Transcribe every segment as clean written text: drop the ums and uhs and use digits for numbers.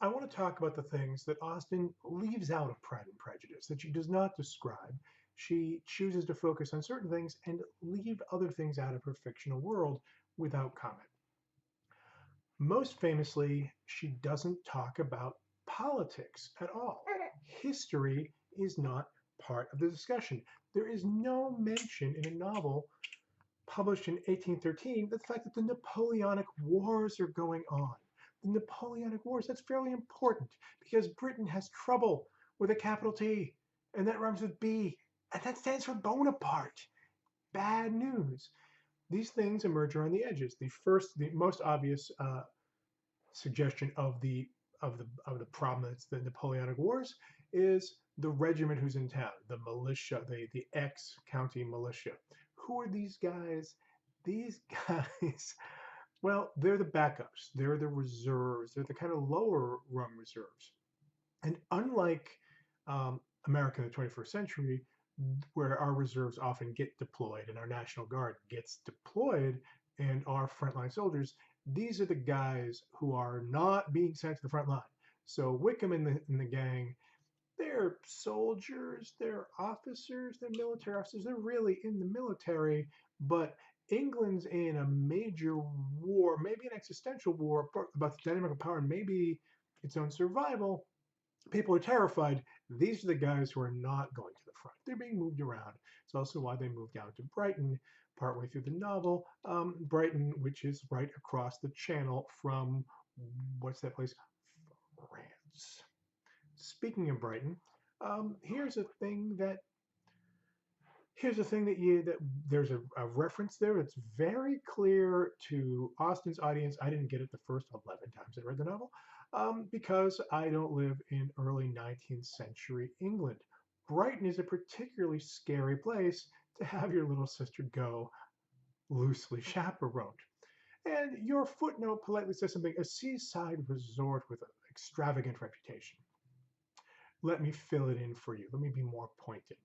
I want to talk about the things that Austen leaves out of Pride and Prejudice, that she does not describe. She chooses to focus on certain things and leave other things out of her fictional world without comment. Most famously, she doesn't talk about politics at all. History is not part of the discussion. There is no mention in a novel published in 1813 the fact that the Napoleonic Wars are going on. The Napoleonic Wars, that's fairly important because Britain has trouble with a capital T, and that rhymes with B, and that stands for Bonaparte. Bad news. These things emerge around the edges. The most obvious suggestion of the problem that's the Napoleonic Wars is the regiment who's in town, the militia, the ex-county militia. Who are these guys? These guys, well, they're the backups. They're the reserves. They're the kind of lower rung reserves. And unlike America in the 21st century, where our reserves often get deployed and our National Guard gets deployed and our frontline soldiers, these are the guys who are not being sent to the front line. So Wickham and the gang, they're soldiers, they're officers, they're military officers, they're really in the military, but England's in a major war, maybe an existential war about the dynamic of power and maybe its own survival. People are terrified. These are the guys who are not going to the front. They're being moved around. It's also why they moved down to Brighton partway through the novel. Brighton, which is right across the channel from what's that place? France. Speaking of Brighton, here's a thing that there's a reference there that's very clear to Austen's audience. I didn't get it the first 11 times I read the novel because I don't live in early 19th century England. Brighton is a particularly scary place to have your little sister go loosely chaperoned. And your footnote politely says something, a seaside resort with an extravagant reputation. Let me fill it in for you. Let me be more pointed.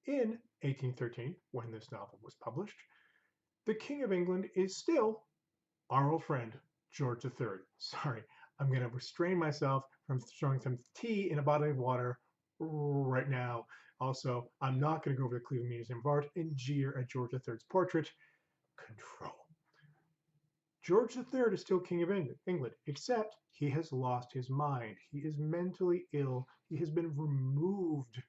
In 1813, when this novel was published, the King of England is still our old friend, George III. Sorry, I'm going to restrain myself from throwing some tea in a bottle of water right now. Also, I'm not going to go over to the Cleveland Museum of Art and jeer at George III's portrait. Control. George III is still King of England, except he has lost his mind. He is mentally ill. He has been removed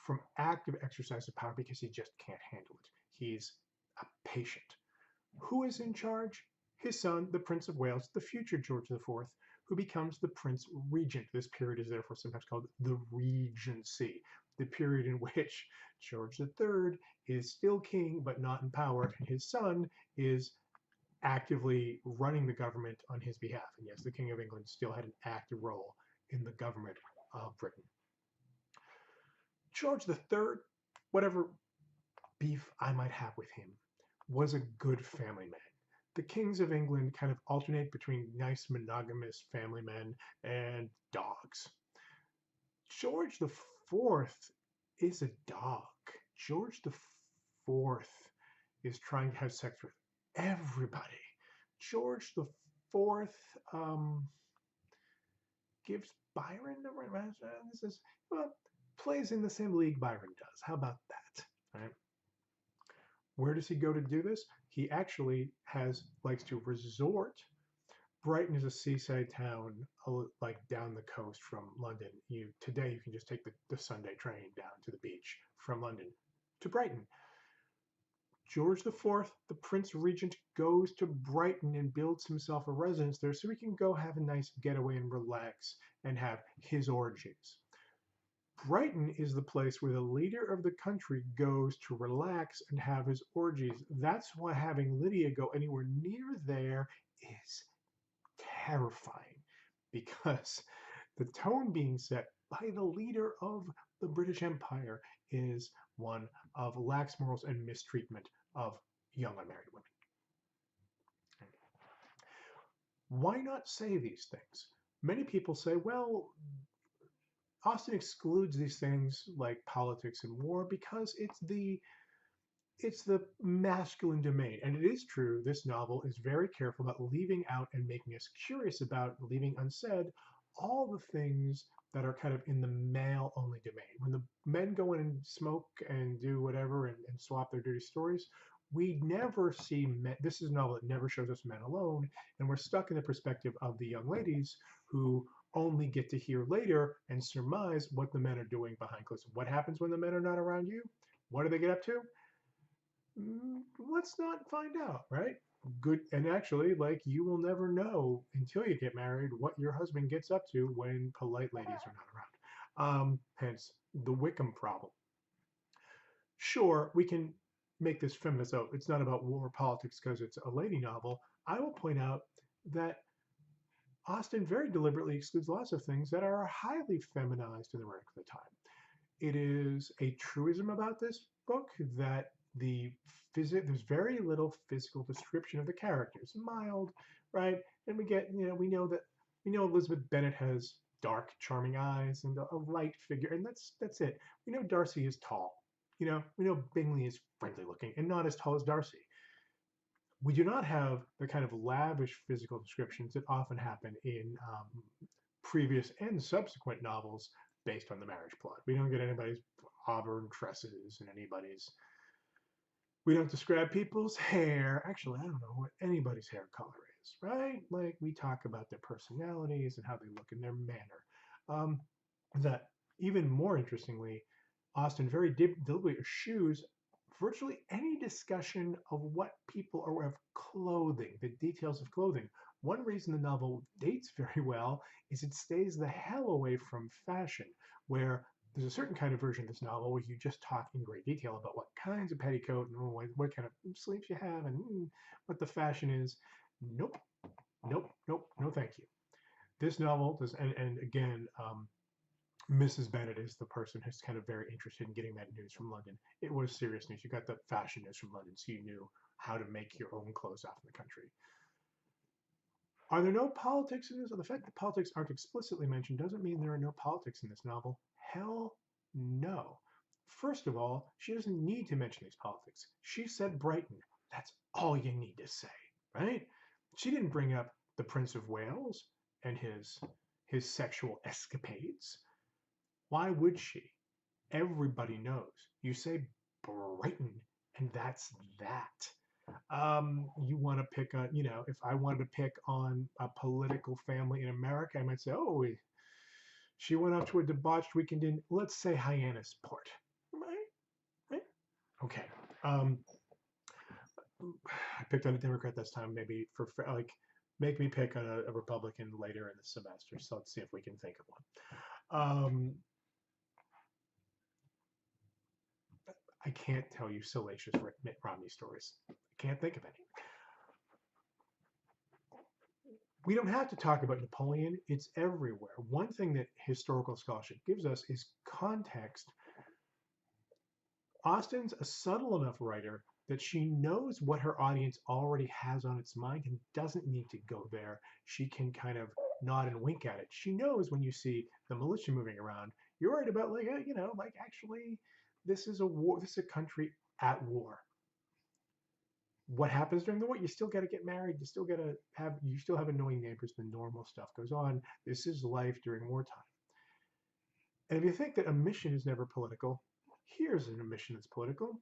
from active exercise of power because he just can't handle it. He's a patient. Who is in charge? His son, the Prince of Wales, the future George IV, who becomes the Prince Regent. This period is therefore sometimes called the Regency, the period in which George III is still king but not in power, and his son is actively running the government on his behalf. And yes, the King of England still had an active role in the government of Britain. George III, whatever beef I might have with him, was a good family man. The kings of England kind of alternate between nice monogamous family men and dogs. George IV is a dog. George IV is trying to have sex with everybody. George IV gives Byron the right. This is well, plays in the same league Byron does. How about that? Right? Where does he go to do this? He actually likes to resort. Brighton is a seaside town, like down the coast from London. Today you can just take the Sunday train down to the beach from London to Brighton. George IV, the Prince Regent, goes to Brighton and builds himself a residence there so he can go have a nice getaway and relax and have his orgies. Brighton is the place where the leader of the country goes to relax and have his orgies. That's why having Lydia go anywhere near there is terrifying because the tone being set by the leader of the British Empire is one of lax morals and mistreatment of young unmarried women. Why not say these things? Many people say, well, Austen excludes these things like politics and war because it's the masculine domain. And it is true, this novel is very careful about leaving out and making us curious about, leaving unsaid, all the things that are kind of in the male only domain. When the men go in and smoke and do whatever and swap their dirty stories, we never see men. This is a novel that never shows us men alone, and we're stuck in the perspective of the young ladies who only get to hear later and surmise what the men are doing behind closed doors. What happens when the men are not around you? What do they get up to? Let's not find out, right? Good. And actually, like, you will never know until you get married what your husband gets up to when polite ladies are not around. Hence the Wickham problem. Sure, we can make this feminist. Oh, it's not about war or politics because it's a lady novel. I will point out that Austen very deliberately excludes lots of things that are highly feminized in the rhetoric of the time. It is a truism about this book that there's very little physical description of the characters, mild, right? And we know Elizabeth Bennet has dark, charming eyes and a light figure, and that's it. We know Darcy is tall. We know Bingley is friendly looking and not as tall as Darcy. We do not have the kind of lavish physical descriptions that often happen in previous and subsequent novels based on the marriage plot. We don't get anybody's auburn tresses and we don't describe people's hair. Actually, I don't know what anybody's hair color is, right? Like, we talk about their personalities and how they look in their manner. Um, that even more interestingly, Austen very deliberately eschews virtually any discussion of what people are of clothing, the details of clothing. One reason the novel dates very well is it stays the hell away from fashion, where there's a certain kind of version of this novel where you just talk in great detail about what kinds of petticoat and what kind of sleeves you have and what the fashion is. Nope, nope, nope, no thank you. This novel does, and again, Mrs. Bennet is the person who's kind of very interested in getting that news from London. It was serious news. You got the fashion news from London, so you knew how to make your own clothes out in the country. Are there no politics in this? The fact that politics aren't explicitly mentioned doesn't mean there are no politics in this novel. Hell no. First of all, she doesn't need to mention these politics. She said Brighton. That's all you need to say, right? She didn't bring up the Prince of Wales and his sexual escapades. Why would she? Everybody knows. You say Brighton, and that's that. You want to pick on, if I wanted to pick on a political family in America, I might say, oh, she went off to a debauched weekend in, let's say, Hyannisport. Right? Right? Okay. I picked on a Democrat this time, maybe like, make me pick on a Republican later in the semester. So let's see if we can think of one. I can't tell you salacious Mitt Romney stories. I can't think of any. We don't have to talk about Napoleon. It's everywhere. One thing that historical scholarship gives us is context. Austen's a subtle enough writer that she knows what her audience already has on its mind and doesn't need to go there. She can kind of nod and wink at it. She knows when you see the militia moving around, you're worried about, like, like, actually, this is a war. This is a country at war. What happens during the war? You still got to get married. You still have annoying neighbors. The normal stuff goes on. This is life during wartime. And if you think that a mission is never political, here's an mission that's political.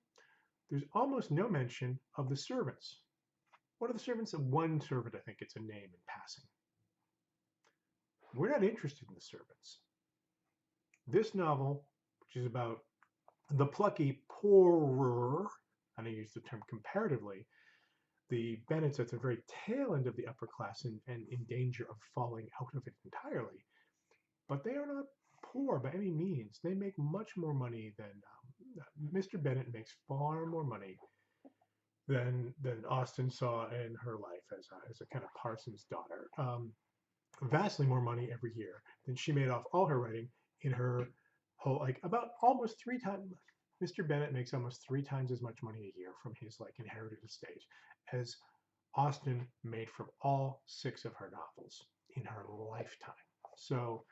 There's almost no mention of the servants. What are the servants? One servant, I think it's a name in passing. We're not interested in the servants. This novel, which is about the plucky poorer, and I use the term comparatively, the Bennets at the very tail end of the upper class and in danger of falling out of it entirely. But they are not poor by any means. They make much more money than Mr. Bennet makes far more money than Austen saw in her life as a kind of parson's daughter. Vastly more money every year than she made off all her writing in her whole, like, about almost 3 times. Mr. Bennet makes almost 3 times as much money a year from his, like, inherited estate as Austen made from all 6 of her novels in her lifetime. So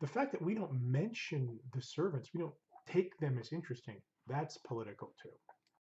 the fact that we don't mention the servants, we don't take them as interesting, that's political too.